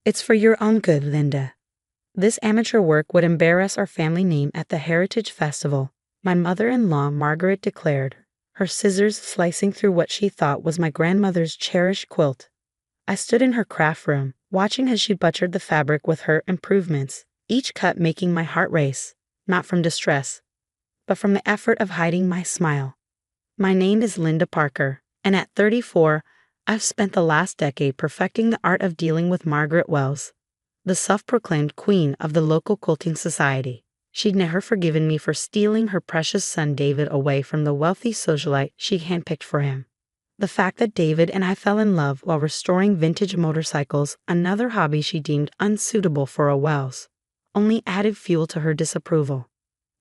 It's for your own good, Linda. This amateur work would embarrass our family name at the Heritage Festival, my mother-in-law Margaret declared, her scissors slicing through what she thought was my grandmother's cherished quilt. I stood in her craft room, watching as she butchered the fabric with her improvements, each cut making my heart race, not from distress, but from the effort of hiding my smile. My name is Linda Parker, and at 34, I've spent the last decade perfecting the art of dealing with Margaret Wells, the self-proclaimed queen of the local quilting society. She'd never forgiven me for stealing her precious son David away from the wealthy socialite she handpicked for him. The fact that David and I fell in love while restoring vintage motorcycles, another hobby she deemed unsuitable for a Wells, only added fuel to her disapproval.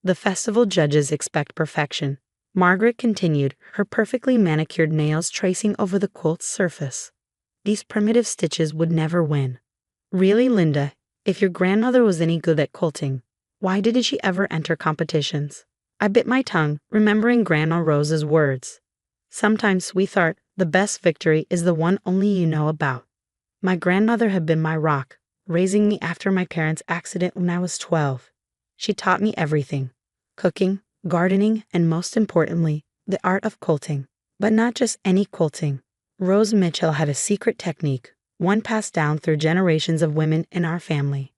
The festival judges expect perfection, Margaret continued, her perfectly manicured nails tracing over the quilt's surface. These primitive stitches would never win. Really, Linda, if your grandmother was any good at quilting, why didn't she ever enter competitions? I bit my tongue, remembering Grandma Rose's words. Sometimes, sweetheart, the best victory is the one only you know about. My grandmother had been my rock, raising me after my parents' accident when I was 12. She taught me everything: cooking, gardening, and most importantly, the art of quilting. But not just any quilting. Rose Mitchell had a secret technique, one passed down through generations of women in our family.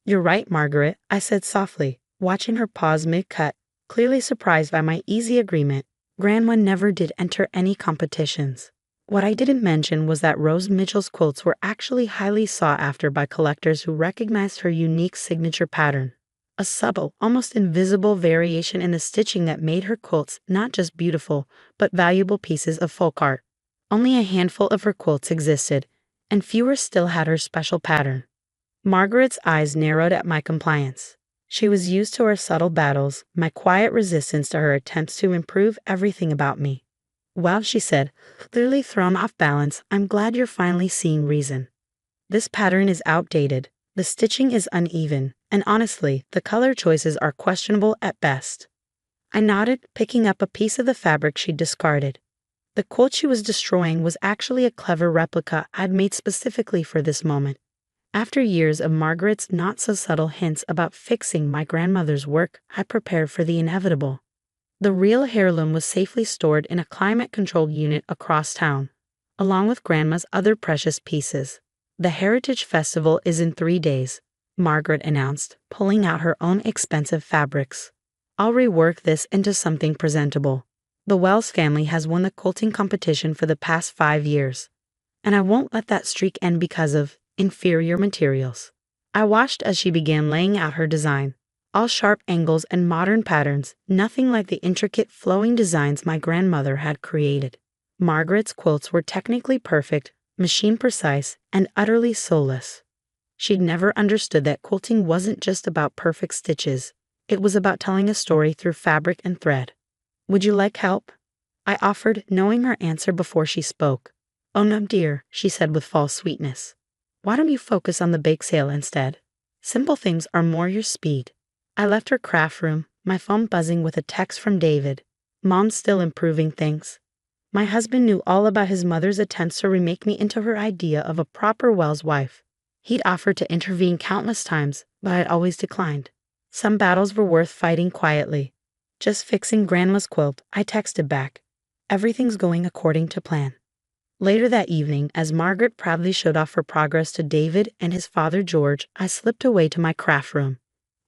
You're right, Margaret, I said softly, watching her pause mid-cut, clearly surprised by my easy agreement. Grandma never did enter any competitions. What I didn't mention was that Rose Mitchell's quilts were actually highly sought after by collectors who recognized her unique signature pattern. A subtle, almost invisible variation in the stitching that made her quilts not just beautiful, but valuable pieces of folk art. Only a handful of her quilts existed, and fewer still had her special pattern. Margaret's eyes narrowed at my compliance. She was used to our subtle battles, my quiet resistance to her attempts to improve everything about me. Well, she said, clearly thrown off balance, I'm glad you're finally seeing reason. This pattern is outdated, the stitching is uneven, and honestly, the color choices are questionable at best. I nodded, picking up a piece of the fabric she'd discarded. The quilt she was destroying was actually a clever replica I'd made specifically for this moment. After years of Margaret's not-so-subtle hints about fixing my grandmother's work, I prepared for the inevitable. The real heirloom was safely stored in a climate-controlled unit across town, along with Grandma's other precious pieces. The Heritage Festival is in 3 days, Margaret announced, pulling out her own expensive fabrics. I'll rework this into something presentable. The Wells family has won the quilting competition for the past 5 years, and I won't let that streak end because of inferior materials. I watched as she began laying out her design, all sharp angles and modern patterns, nothing like the intricate flowing designs my grandmother had created. Margaret's quilts were technically perfect, machine precise, and utterly soulless. She'd never understood that quilting wasn't just about perfect stitches. It was about telling a story through fabric and thread. Would you like help? I offered, knowing her answer before she spoke. Oh no, dear, she said with false sweetness. Why don't you focus on the bake sale instead? Simple things are more your speed. I left her craft room, my phone buzzing with a text from David. Mom's still improving things. My husband knew all about his mother's attempts to remake me into her idea of a proper Wells wife. He'd offered to intervene countless times, but I'd always declined. Some battles were worth fighting quietly. Just fixing Grandma's quilt, I texted back. Everything's going according to plan. Later that evening, as Margaret proudly showed off her progress to David and his father George, I slipped away to my craft room.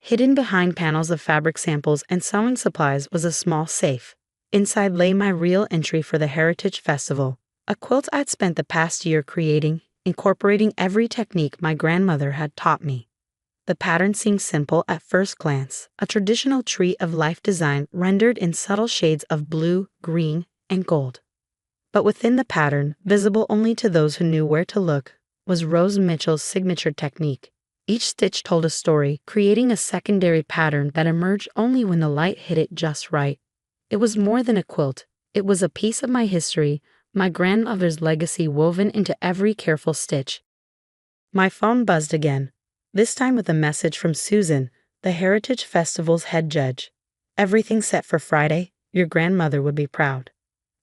Hidden behind panels of fabric samples and sewing supplies was a small safe. Inside lay my real entry for the Heritage Festival, a quilt I'd spent the past year creating, incorporating every technique my grandmother had taught me. The pattern seemed simple at first glance, a traditional tree of life design rendered in subtle shades of blue, green, and gold. But within the pattern, visible only to those who knew where to look, was Rose Mitchell's signature technique. Each stitch told a story, creating a secondary pattern that emerged only when the light hit it just right. It was more than a quilt. It was a piece of my history, my grandmother's legacy woven into every careful stitch. My phone buzzed again, this time with a message from Susan, the Heritage Festival's head judge. Everything set for Friday. Your grandmother would be proud.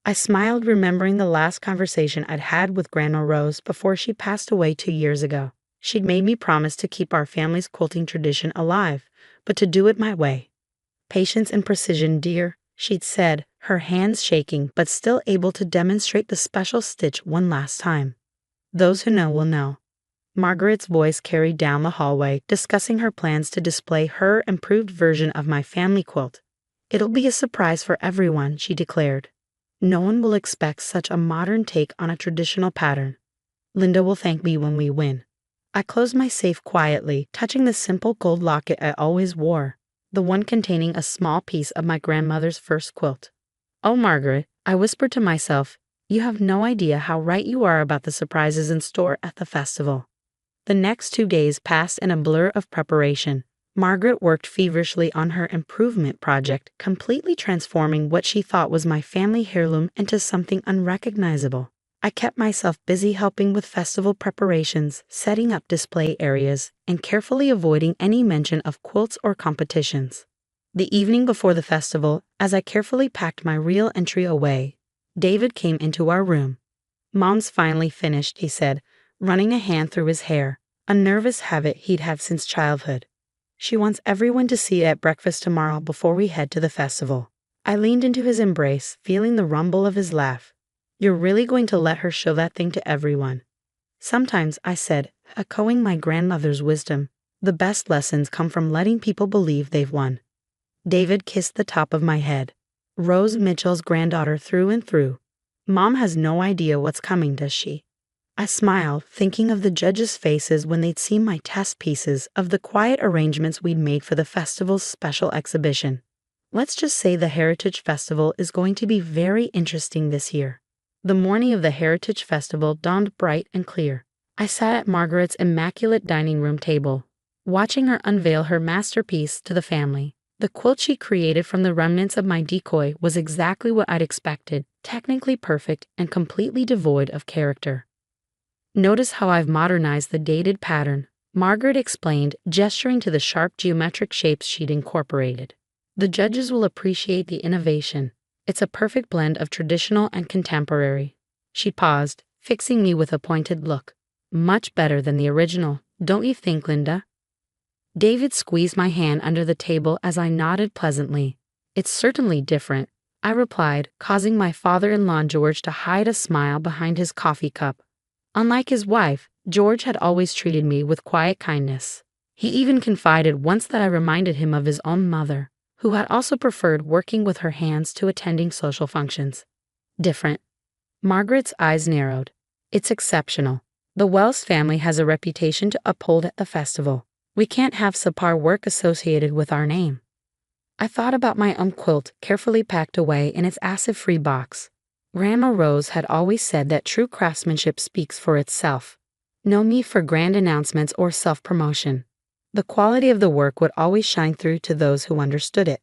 I smiled, remembering the last conversation I'd had with Grandma Rose before she passed away 2 years ago. She'd made me promise to keep our family's quilting tradition alive, but to do it my way. Patience and precision, dear, she'd said, her hands shaking but still able to demonstrate the special stitch one last time. Those who know will know. Margaret's voice carried down the hallway, discussing her plans to display her improved version of my family quilt. It'll be a surprise for everyone, she declared. No one will expect such a modern take on a traditional pattern. Linda will thank me when we win. I closed my safe quietly, touching the simple gold locket I always wore, the one containing a small piece of my grandmother's first quilt. Oh, Margaret, I whispered to myself, you have no idea how right you are about the surprises in store at the festival. The next 2 days passed in a blur of preparation. Margaret worked feverishly on her improvement project, completely transforming what she thought was my family heirloom into something unrecognizable. I kept myself busy helping with festival preparations, setting up display areas, and carefully avoiding any mention of quilts or competitions. The evening before the festival, as I carefully packed my real entry away, David came into our room. Mom's finally finished, he said, running a hand through his hair, a nervous habit he'd had since childhood. She wants everyone to see it at breakfast tomorrow before we head to the festival. I leaned into his embrace, feeling the rumble of his laugh. You're really going to let her show that thing to everyone? Sometimes, I said, echoing my grandmother's wisdom, the best lessons come from letting people believe they've won. David kissed the top of my head. Rose Mitchell's granddaughter through and through. Mom has no idea what's coming, does she? I smiled, thinking of the judges' faces when they'd seen my test pieces of the quiet arrangements we'd made for the festival's special exhibition. Let's just say the Heritage Festival is going to be very interesting this year. The morning of the Heritage Festival dawned bright and clear. I sat at Margaret's immaculate dining room table, watching her unveil her masterpiece to the family. The quilt she created from the remnants of my decoy was exactly what I'd expected, technically perfect and completely devoid of character. Notice how I've modernized the dated pattern, Margaret explained, gesturing to the sharp geometric shapes she'd incorporated. The judges will appreciate the innovation. It's a perfect blend of traditional and contemporary. She paused, fixing me with a pointed look. Much better than the original, don't you think, Linda? David squeezed my hand under the table as I nodded pleasantly. It's certainly different, I replied, causing my father-in-law George to hide a smile behind his coffee cup. Unlike his wife, George had always treated me with quiet kindness. He even confided once that I reminded him of his own mother, who had also preferred working with her hands to attending social functions. Different. Margaret's eyes narrowed. It's exceptional. The Wells family has a reputation to uphold at the festival. We can't have subpar work associated with our name. I thought about my quilt, carefully packed away in its acid-free box. Grandma Rose had always said that true craftsmanship speaks for itself. No need for grand announcements or self-promotion. The quality of the work would always shine through to those who understood it.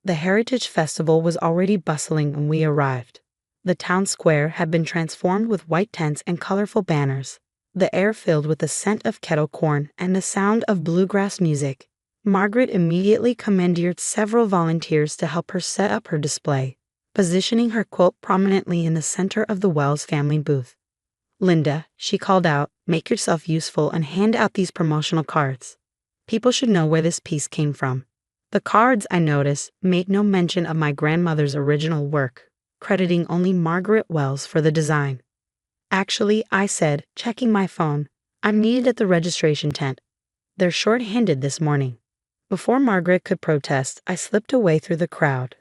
The Heritage Festival was already bustling when we arrived. The town square had been transformed with white tents and colorful banners, the air filled with the scent of kettle corn and the sound of bluegrass music. Margaret immediately commandeered several volunteers to help her set up her display, positioning her quilt prominently in the center of the Wells family booth. Linda, she called out, make yourself useful and hand out these promotional cards. People should know where this piece came from. The cards, I noticed, made no mention of my grandmother's original work, crediting only Margaret Wells for the design. Actually, I said, checking my phone, I'm needed at the registration tent. They're short-handed this morning. Before Margaret could protest, I slipped away through the crowd.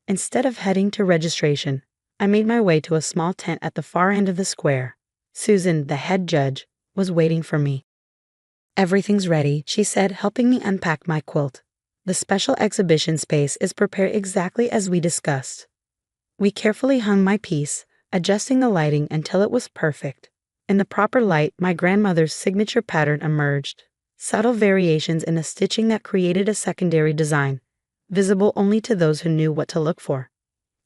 Instead of heading to registration, I made my way to a small tent at the far end of the square. Susan, the head judge, was waiting for me. Everything's ready, she said, helping me unpack my quilt. The special exhibition space is prepared exactly as we discussed. We carefully hung my piece, adjusting the lighting until it was perfect. In the proper light, my grandmother's signature pattern emerged. Subtle variations in the stitching that created a secondary design, visible only to those who knew what to look for.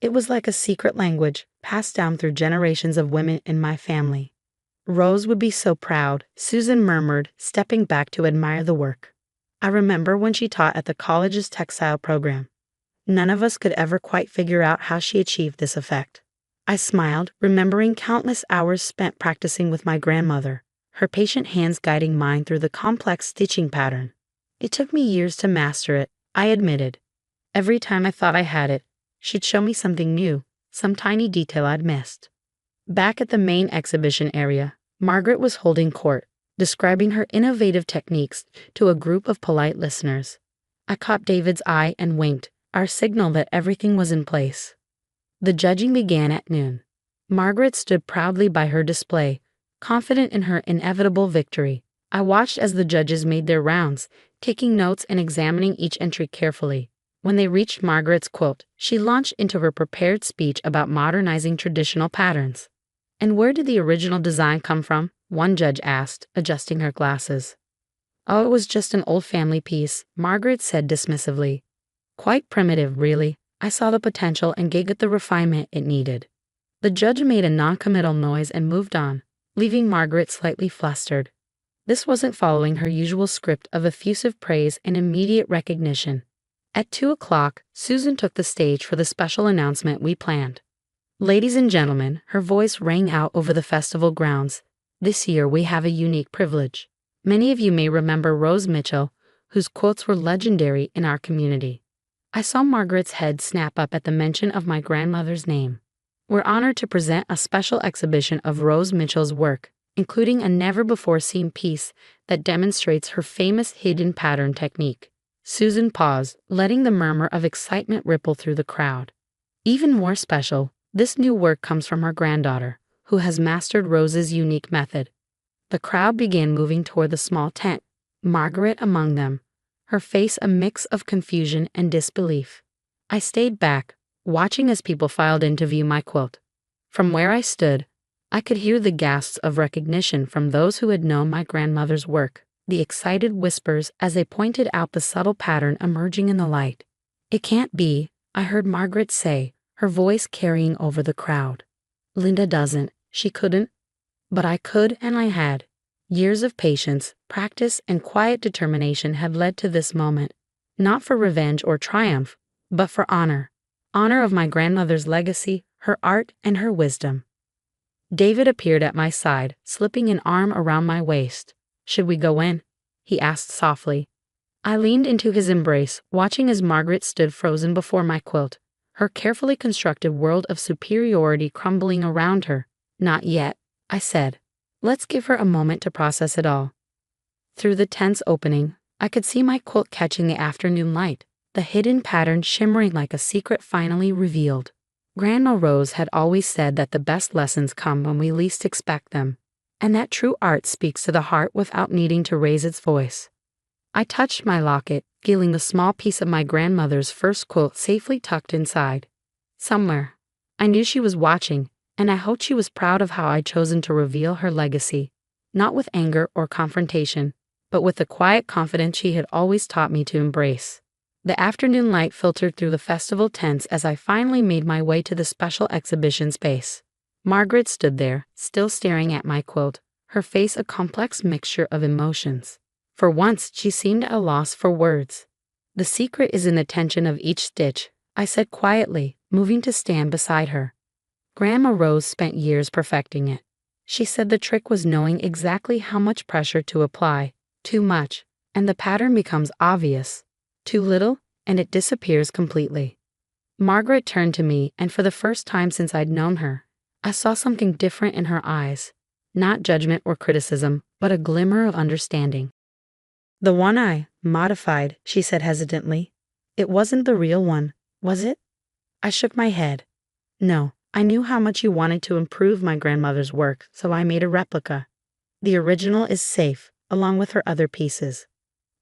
It was like a secret language, passed down through generations of women in my family. Rose would be so proud, Susan murmured, stepping back to admire the work. I remember when she taught at the college's textile program. None of us could ever quite figure out how she achieved this effect. I smiled, remembering countless hours spent practicing with my grandmother, her patient hands guiding mine through the complex stitching pattern. It took me years to master it, I admitted. Every time I thought I had it, she'd show me something new, some tiny detail I'd missed. Back at the main exhibition area, Margaret was holding court, describing her innovative techniques to a group of polite listeners. I caught David's eye and winked, our signal that everything was in place. The judging began at noon. Margaret stood proudly by her display, confident in her inevitable victory. I watched as the judges made their rounds, taking notes and examining each entry carefully. When they reached Margaret's quilt, she launched into her prepared speech about modernizing traditional patterns. "And where did the original design come from?" one judge asked, adjusting her glasses. "Oh, it was just an old family piece," Margaret said dismissively. "Quite primitive, really. I saw the potential and gave it the refinement it needed." The judge made a non-committal noise and moved on, leaving Margaret slightly flustered. This wasn't following her usual script of effusive praise and immediate recognition. At 2 o'clock, Susan took the stage for the special announcement we planned. "Ladies and gentlemen," her voice rang out over the festival grounds, "this year we have a unique privilege. Many of you may remember Rose Mitchell, whose quilts were legendary in our community." I saw Margaret's head snap up at the mention of my grandmother's name. "We're honored to present a special exhibition of Rose Mitchell's work, including a never-before-seen piece that demonstrates her famous hidden pattern technique." Susan paused, letting the murmur of excitement ripple through the crowd. "Even more special, this new work comes from her granddaughter, who has mastered Rose's unique method." The crowd began moving toward the small tent, Margaret among them, her face a mix of confusion and disbelief. I stayed back, watching as people filed in to view my quilt. From where I stood, I could hear the gasps of recognition from those who had known my grandmother's work, the excited whispers as they pointed out the subtle pattern emerging in the light. "It can't be," I heard Margaret say, her voice carrying over the crowd. "Linda doesn't. She couldn't." But I could and I had. Years of patience, practice, and quiet determination had led to this moment, not for revenge or triumph, but for honor. Honor of my grandmother's legacy, her art, and her wisdom. David appeared at my side, slipping an arm around my waist. "Should we go in?" he asked softly. I leaned into his embrace, watching as Margaret stood frozen before my quilt, her carefully constructed world of superiority crumbling around her. "Not yet," I said. "Let's give her a moment to process it all." Through the tent's opening, I could see my quilt catching the afternoon light, the hidden pattern shimmering like a secret finally revealed. Grandma Rose had always said that the best lessons come when we least expect them, and that true art speaks to the heart without needing to raise its voice. I touched my locket, feeling the small piece of my grandmother's first quilt safely tucked inside. Somewhere, I knew she was watching, and I hoped she was proud of how I'd chosen to reveal her legacy, not with anger or confrontation, but with the quiet confidence she had always taught me to embrace. The afternoon light filtered through the festival tents as I finally made my way to the special exhibition space. Margaret stood there, still staring at my quilt, her face a complex mixture of emotions. For once, she seemed at a loss for words. "The secret is in the tension of each stitch," I said quietly, moving to stand beside her. Grandma Rose spent years perfecting it. She said the trick was knowing exactly how much pressure to apply. Too much, and the pattern becomes obvious. Too little, and it disappears completely. Margaret turned to me, and for the first time since I'd known her, I saw something different in her eyes. Not judgment or criticism, but a glimmer of understanding. "The one I modified," she said hesitantly. "It wasn't the real one, was it?" I shook my head. "No, I knew how much you wanted to improve my grandmother's work, so I made a replica. The original is safe, along with her other pieces."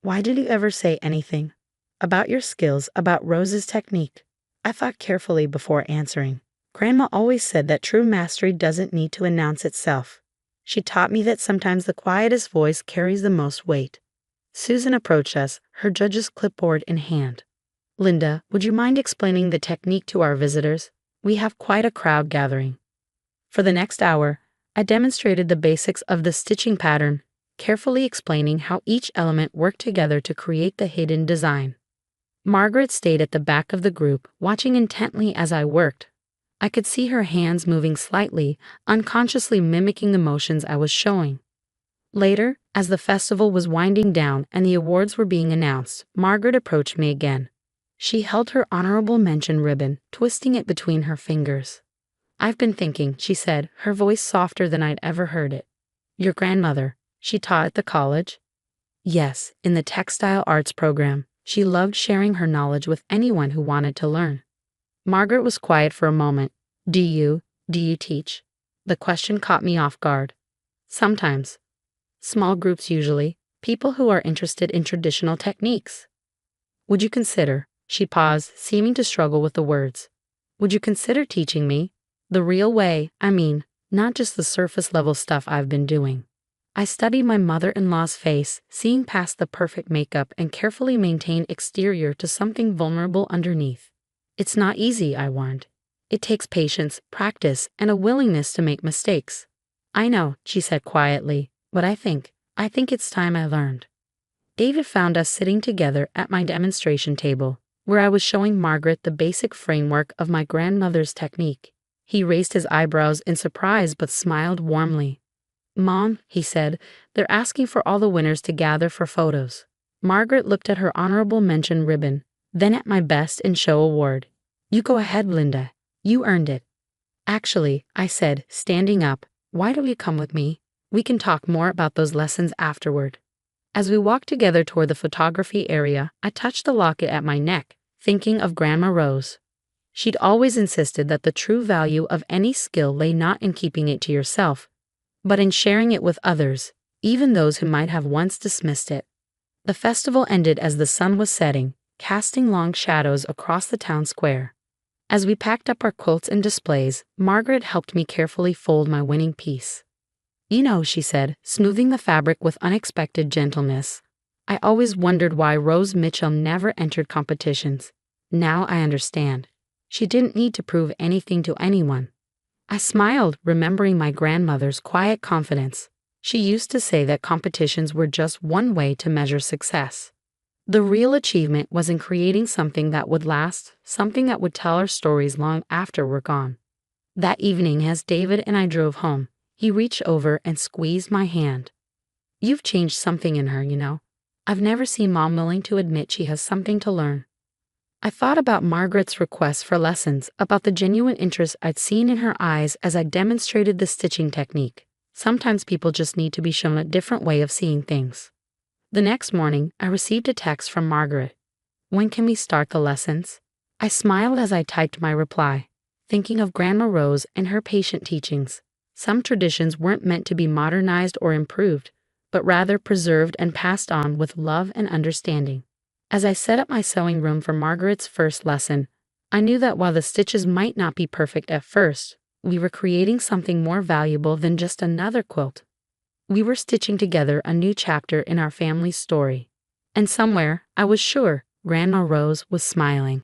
"Why did you ever say anything about your skills, about Rose's technique?" I thought carefully before answering. Grandma always said that true mastery doesn't need to announce itself. She taught me that sometimes the quietest voice carries the most weight. Susan approached us, her judge's clipboard in hand. "Linda, would you mind explaining the technique to our visitors? We have quite a crowd gathering." For the next hour, I demonstrated the basics of the stitching pattern, carefully explaining how each element worked together to create the hidden design. Margaret stayed at the back of the group, watching intently as I worked. I could see her hands moving slightly, unconsciously mimicking the motions I was showing. Later, as the festival was winding down and the awards were being announced, Margaret approached me again. She held her honorable mention ribbon, twisting it between her fingers. "I've been thinking," she said, her voice softer than I'd ever heard it. "Your grandmother, she taught at the college?" "Yes, in the textile arts program. She loved sharing her knowledge with anyone who wanted to learn." Margaret was quiet for a moment. Do you teach?" The question caught me off guard. "Sometimes. Small groups usually, people who are interested in traditional techniques." "Would you consider?" She paused, seeming to struggle with the words. "Would you consider teaching me? The real way, I mean, not just the surface level stuff I've been doing." I studied my mother-in-law's face, seeing past the perfect makeup and carefully maintained exterior to something vulnerable underneath. "It's not easy," I warned. "It takes patience, practice, and a willingness to make mistakes." "I know," she said quietly, "but I think it's time I learned." David found us sitting together at my demonstration table, where I was showing Margaret the basic framework of my grandmother's technique. He raised his eyebrows in surprise but smiled warmly. "Mom," he said, "they're asking for all the winners to gather for photos." Margaret looked at her honorable mention ribbon, then at my Best in Show award. "You go ahead, Linda. You earned it." "Actually," I said, standing up, "why don't you come with me? We can talk more about those lessons afterward." As we walked together toward the photography area, I touched the locket at my neck, thinking of Grandma Rose. She'd always insisted that the true value of any skill lay not in keeping it to yourself, but in sharing it with others, even those who might have once dismissed it. The festival ended as the sun was setting, casting long shadows across the town square. As we packed up our quilts and displays, Margaret helped me carefully fold my winning piece. "You know," she said, smoothing the fabric with unexpected gentleness, "I always wondered why Rose Mitchell never entered competitions. Now I understand. She didn't need to prove anything to anyone." I smiled, remembering my grandmother's quiet confidence. She used to say that competitions were just one way to measure success. The real achievement was in creating something that would last, something that would tell our stories long after we're gone. That evening, as David and I drove home, he reached over and squeezed my hand. "You've changed something in her, you know. I've never seen Mom willing to admit she has something to learn." I thought about Margaret's requests for lessons, about the genuine interest I'd seen in her eyes as I demonstrated the stitching technique. Sometimes people just need to be shown a different way of seeing things. The next morning, I received a text from Margaret. "When can we start the lessons?" I smiled as I typed my reply, thinking of Grandma Rose and her patient teachings. Some traditions weren't meant to be modernized or improved, but rather preserved and passed on with love and understanding. As I set up my sewing room for Margaret's first lesson, I knew that while the stitches might not be perfect at first, we were creating something more valuable than just another quilt. We were stitching together a new chapter in our family's story. And somewhere, I was sure, Grandma Rose was smiling.